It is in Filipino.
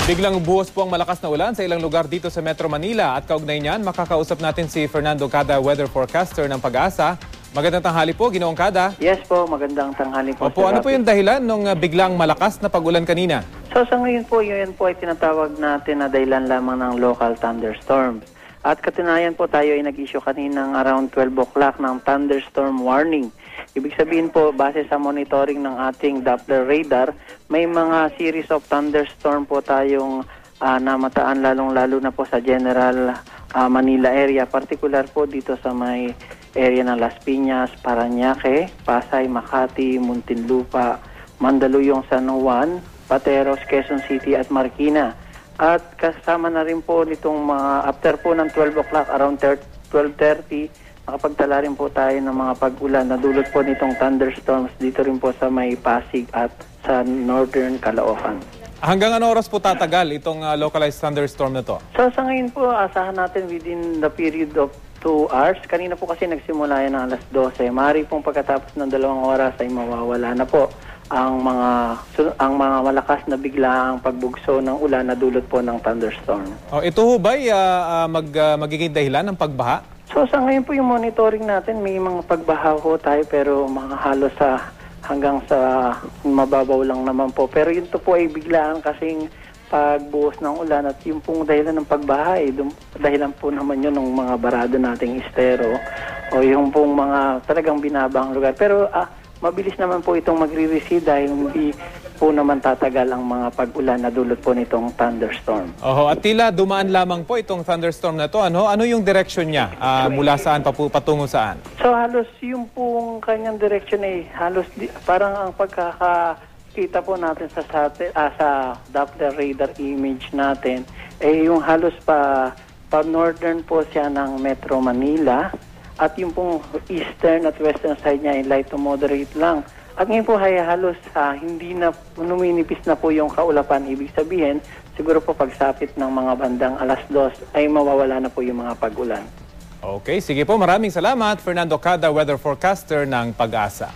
Biglang buhos po ang malakas na ulan sa ilang lugar dito sa Metro Manila at kaugnay niyan, makakausap natin si Fernando Cada, weather forecaster ng Pag-asa. Magandang tanghali po, Ginoong Cada. Yes po, magandang tanghali po. Opo, ano po yung dahilan ng biglang malakas na pag-ulan kanina? So sa ngayon po, yun po ay tinatawag natin na dahilan lamang ng local thunderstorms. At katunayan po tayo ay nag-issue kaninang around 12 o'clock ng thunderstorm warning. Ibig sabihin po, base sa monitoring ng ating Doppler radar, may mga series of thunderstorm po tayong namataan lalong-lalo na po sa general Manila area. Particular po dito sa may area ng Las Piñas, Parañaque, Pasay, Makati, Muntinlupa, Mandaluyong, San Juan, Pateros, Quezon City at Marikina. At kasama na rin po nitong mga after po ng 12 o'clock around 12:30, nakapagtala rin po tayo ng mga pag-ulan na dulot po nitong thunderstorms dito rin po sa may Pasig at sa northern Caloocan. Hanggang ano oras po tatagal itong localized thunderstorm na to? So sa ngayon po, asahan natin within the period of 2 hours. Kanina po kasi nagsimula yan ng alas 12. Maaari pong pagkatapos ng 2 oras ay mawawala na po ang mga malakas na biglaang pagbugso ng ulan na dulot po ng thunderstorm. Ito ho ba'y magiging dahilan ng pagbaha? So sa ngayon po yung monitoring natin, may mga pagbaha ho tayo pero mga halos hanggang sa mababaw lang naman po. Pero yun to po ay biglaan kasing pagbuhos ng ulan at yung pong dahilan ng pagbaha dahilan po naman yun ng mga barado nating estero o yung pong mga talagang binabang lugar. Pero mabilis naman po itong magre-recede dahil hindi po naman tatagal ang mga pag-ulan na dulot po nitong thunderstorm. At tila dumaan lamang po itong thunderstorm na to. Ano yung direction niya? Mula saan patungo saan? So halos yung pong kanyang direction ay halos parang ang pagkakakita po natin sa Doppler radar image natin ay yung halos pa northern po siya ng Metro Manila. At yung pong eastern at western side niya ay light to moderate lang. At ngayon po ay halos hindi na numinipis na po yung kaulapan. Ibig sabihin, siguro po pagsapit ng mga bandang alas 2 ay mawawala na po yung mga pag-ulan. Okay, sige po. Maraming salamat, Fernando Cada, weather forecaster ng Pag-asa.